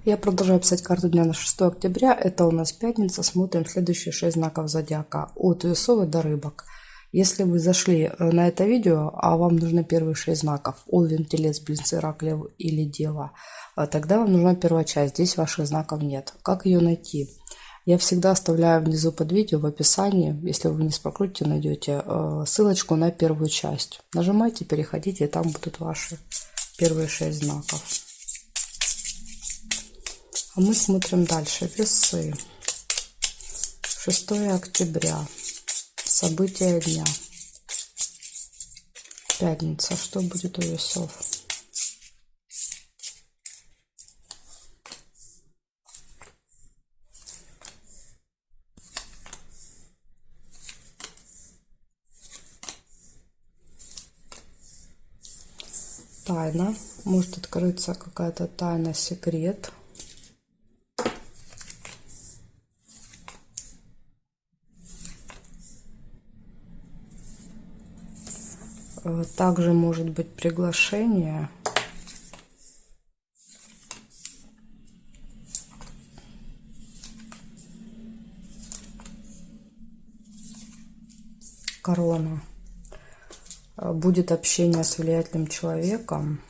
Я продолжаю писать карту дня на 6 октября. Это у нас пятница. Смотрим следующие 6 знаков зодиака. От Весов до Рыбок. Если вы зашли на это видео, а вам нужны первые 6 знаков, Овен, Телец, Близнецы, Рак, Лев или Дева, тогда вам нужна первая часть. Здесь ваших знаков нет. Как ее найти? Я всегда оставляю внизу под видео в описании, если вы вниз прокрутите, найдете ссылочку на первую часть. Нажимайте, переходите, и там будут ваши первые 6 знаков. А мы смотрим дальше. Весы. 6 октября. События дня. Пятница. Что будет у весов? Тайна. Может открыться какая-то тайна, секрет. Также может быть приглашение. Корона. Будет общение с влиятельным человеком.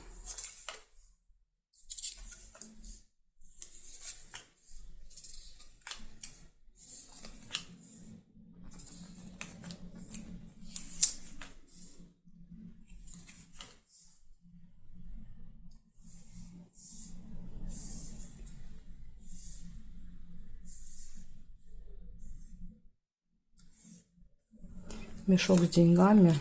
Мешок с деньгами.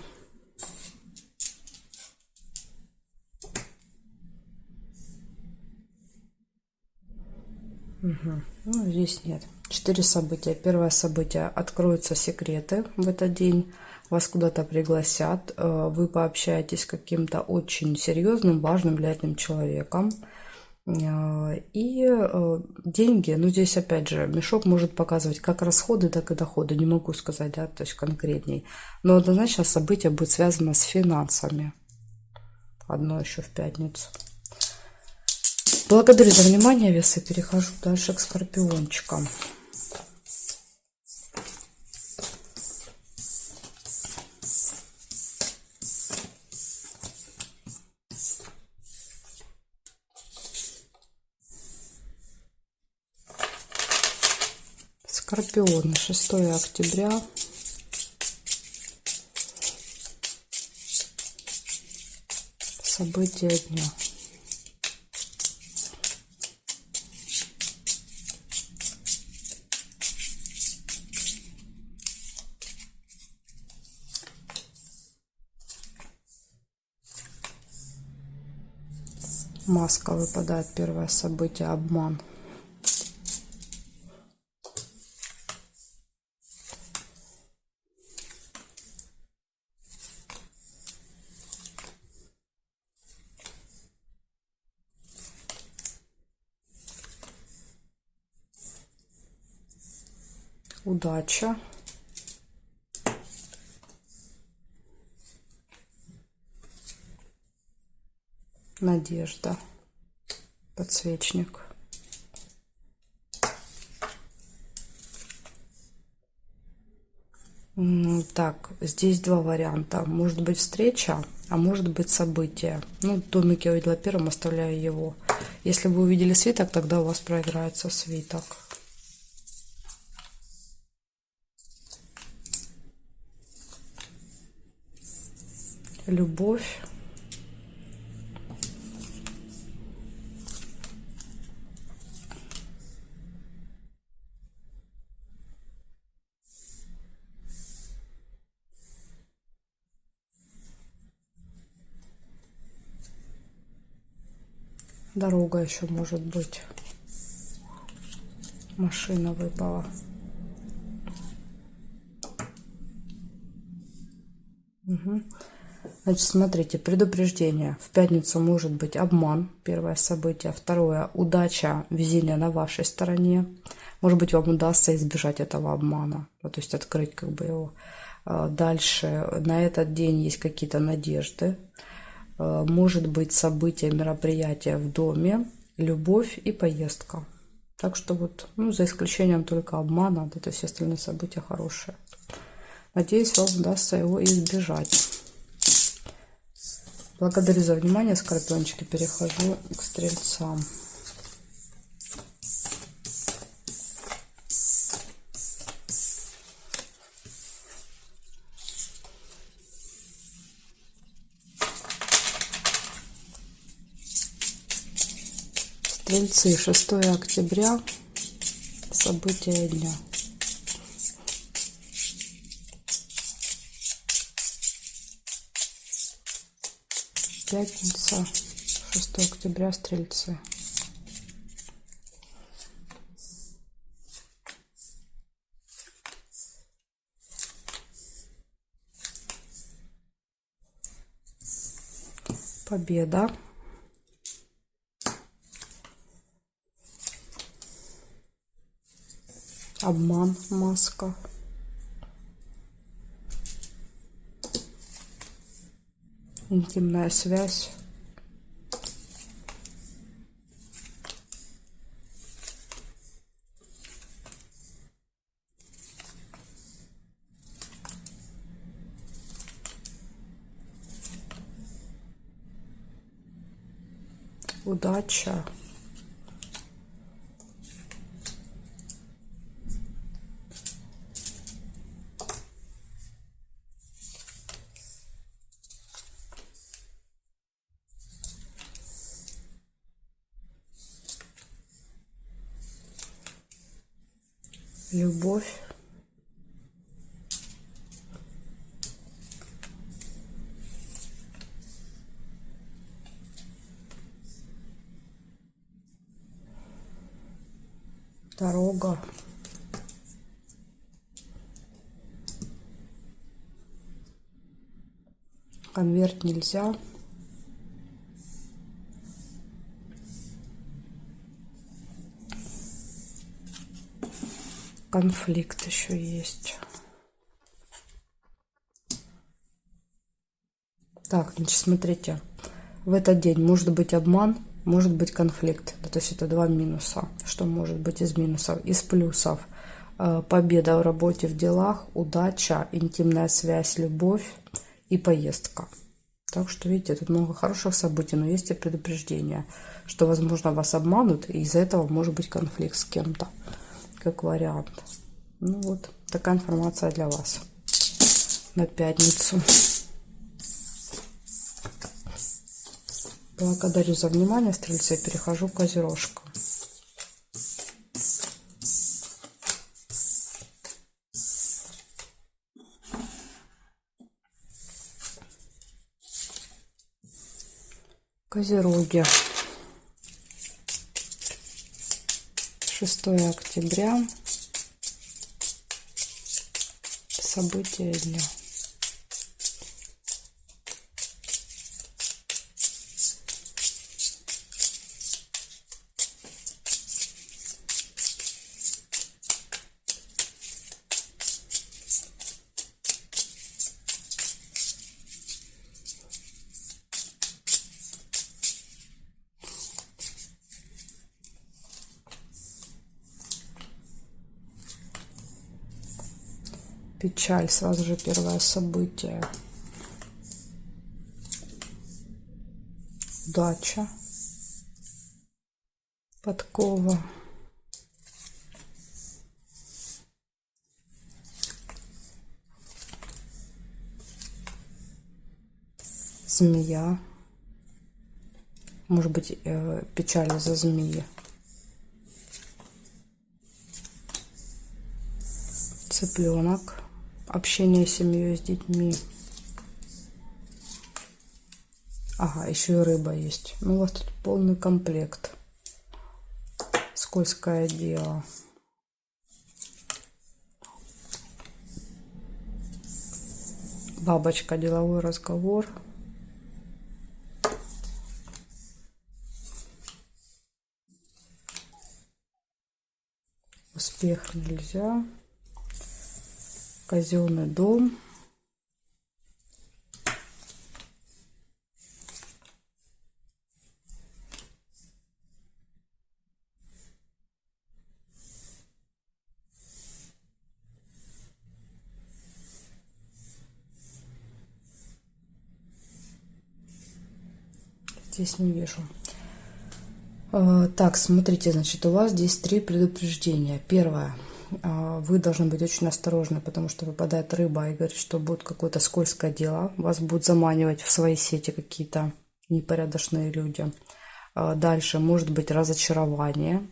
Ну, здесь нет. 4 события. Первое событие. Откроются секреты в этот день. Вас куда-то пригласят. Вы пообщаетесь с каким-то очень серьезным, важным, влиятельным человеком. И деньги, ну здесь опять же мешок может показывать как расходы, так и доходы, не могу сказать, да, то есть конкретней, но однозначно событие будет связано с финансами. Одно еще в пятницу. Благодарю за внимание, весы. Перехожу дальше к скорпиончикам. Скорпионы. 6 октября. События дня. Маска выпадает. Первое событие. Обман. Удача. Надежда. Подсвечник. Так, здесь два варианта. Может быть встреча, а может быть событие. Ну, домик я увидела первым, оставляю его. Если вы увидели свиток, тогда у вас проиграется свиток. Любовь. Дорога еще может быть. Машина выпала. Значит, смотрите, предупреждение. В пятницу может быть обман, первое событие. Второе, удача, везение на вашей стороне. Может быть, вам удастся избежать этого обмана, то есть открыть как бы его. Дальше, на этот день есть какие-то надежды. Может быть событие, мероприятие в доме. любовь и поездка. Так что вот, ну, за исключением только обмана, да, то есть остальные события хорошие. Надеюсь, вам удастся его избежать. Благодарю за внимание, скорпиончики. Перехожу к стрельцам. Стрельцы, 6 октября. События дня. Пятница, 6 октября, стрельцы. Победа. Обман, маска. Интимная связь. Удача. Любовь. Дорога. Конверт нельзя. Конфликт еще есть. Так, значит, смотрите. В этот день может быть обман, может быть конфликт. То есть это два минуса. Что может быть из минусов? Из плюсов. Победа в работе, в делах, удача, интимная связь, любовь и поездка. Так что, видите, тут много хороших событий, но есть и предупреждение, что, возможно, вас обманут, и из-за этого может быть конфликт с кем-то, как вариант. Ну вот, такая информация для вас на пятницу. Благодарю за внимание, стрельцы. Перехожу к козерожкам. Козероги. 6 октября. События дня. Печаль, сразу же первое событие. Удача. Подкова. Змея. Может быть, печаль из-за змеи. Цыпленок. Общение с семьей, с детьми. Ага, еще и рыба есть. Ну, у вас тут полный комплект. Скользкое дело. Бабочка, деловой разговор. Успех нельзя. Казенный дом. Здесь не вижу. Так, смотрите, значит, у вас здесь 3 предупреждения. Первое. Вы должны быть очень осторожны, потому что выпадает рыба и говорит, что будет какое-то скользкое дело. Вас будут заманивать в свои сети какие-то непорядочные люди. Дальше может быть разочарование,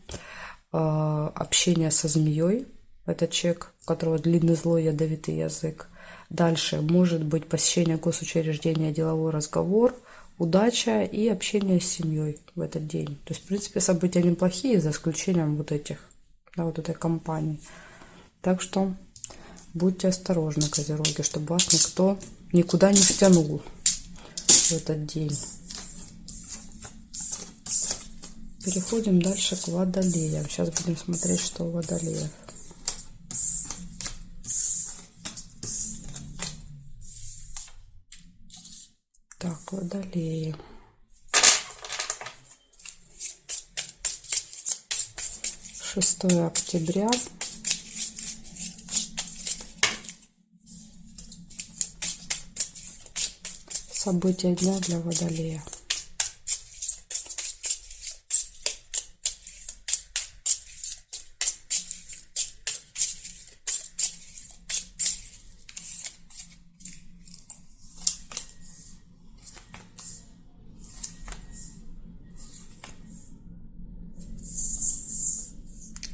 общение со змеей. Это человек, у которого длинный, злой, ядовитый язык. Дальше может быть посещение госучреждения, деловой разговор, удача и общение с семьей в этот день. То есть, в принципе, события неплохие, за исключением вот этих, да, вот этой компании. Так что будьте осторожны, козероги, чтобы вас никто никуда не втянул в этот день. Переходим дальше к водолеям. Сейчас будем смотреть, что у водолеев. Так, водолеи. Шестое октября. События дня для водолея.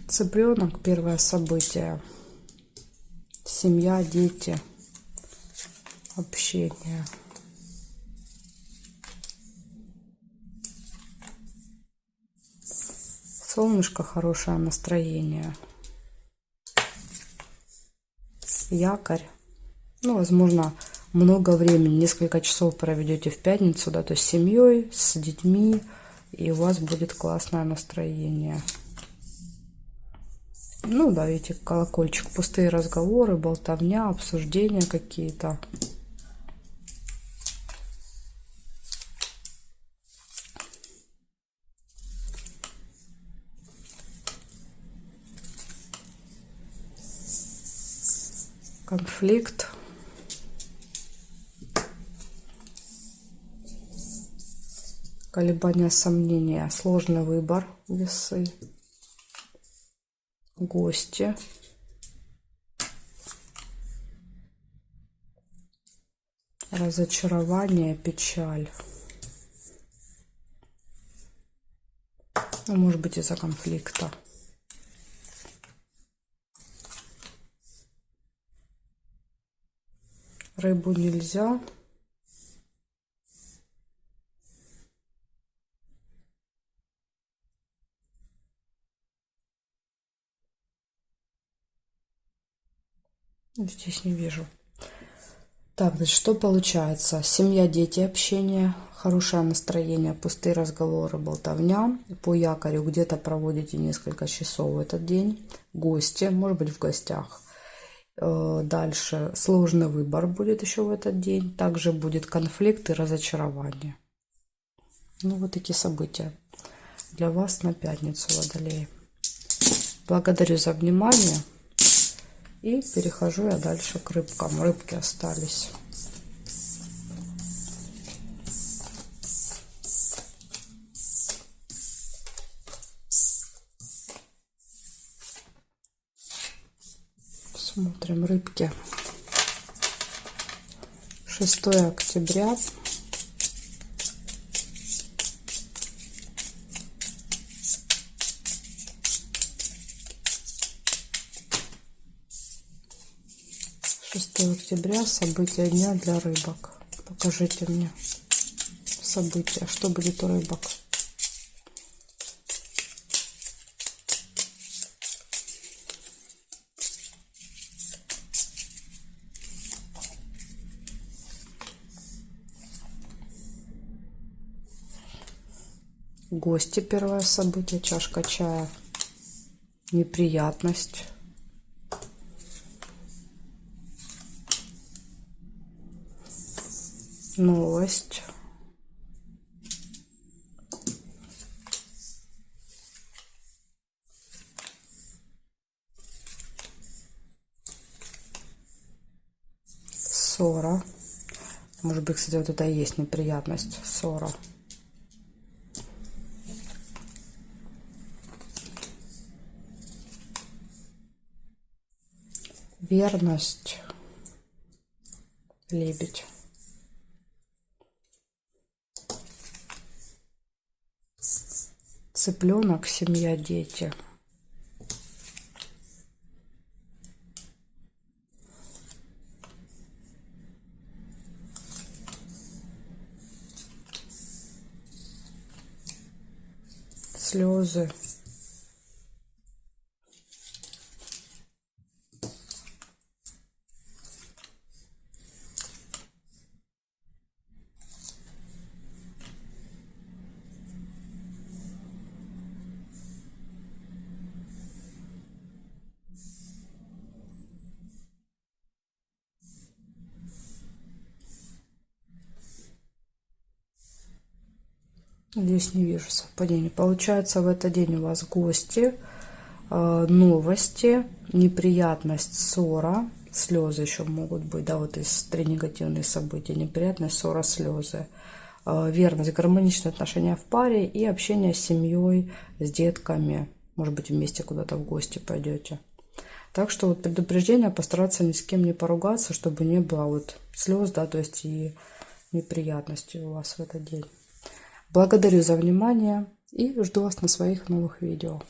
Цыпленок, первое событие. Семья, дети, общение. Солнышко, хорошее настроение. Якорь. Ну, возможно, много времени, несколько часов проведете в пятницу, да, то есть с семьей, с детьми, и у вас будет классное настроение. Ну да, видите, колокольчик, пустые разговоры, болтовня, обсуждения какие-то. Конфликт. Колебания, сомнения, сложный выбор, весы. Гости. Разочарование, печаль. Ну, может быть, из-за конфликта. Рыбу нельзя. Здесь не вижу. Так, значит, что получается? Семья, дети, общение, хорошее настроение, пустые разговоры, болтовня. По якорю где-то проводите несколько часов в этот день. Гости, может быть, в гостях. Дальше сложный выбор будет еще в этот день. Также будет конфликт и разочарование. Ну, вот такие события для вас на пятницу, водолеи. Благодарю за внимание. И перехожу я дальше к рыбкам. Рыбки остались. Смотрим рыбки. 6 октября. Октября, события дня для рыбок. Покажите мне события, что будет у рыбок. Гости, первое событие, чашка чая. Неприятность. Новость. Ссора. Может быть, кстати, вот это и есть неприятность. Ссора. Верность. Лебедь. Цыпленок, семья, дети. Слезы. Здесь не вижу совпадений. Получается, в этот день у вас гости, новости, неприятность, ссора, слезы еще могут быть, да, вот из 3 негативных события: неприятность, ссора, слезы, верность, гармоничные отношения в паре и общение с семьей, с детками. Может быть, вместе куда-то в гости пойдете. Так что вот предупреждение: постараться ни с кем не поругаться, чтобы не было вот слез, да, то есть и неприятностей у вас в этот день. Благодарю за внимание и жду вас на своих новых видео.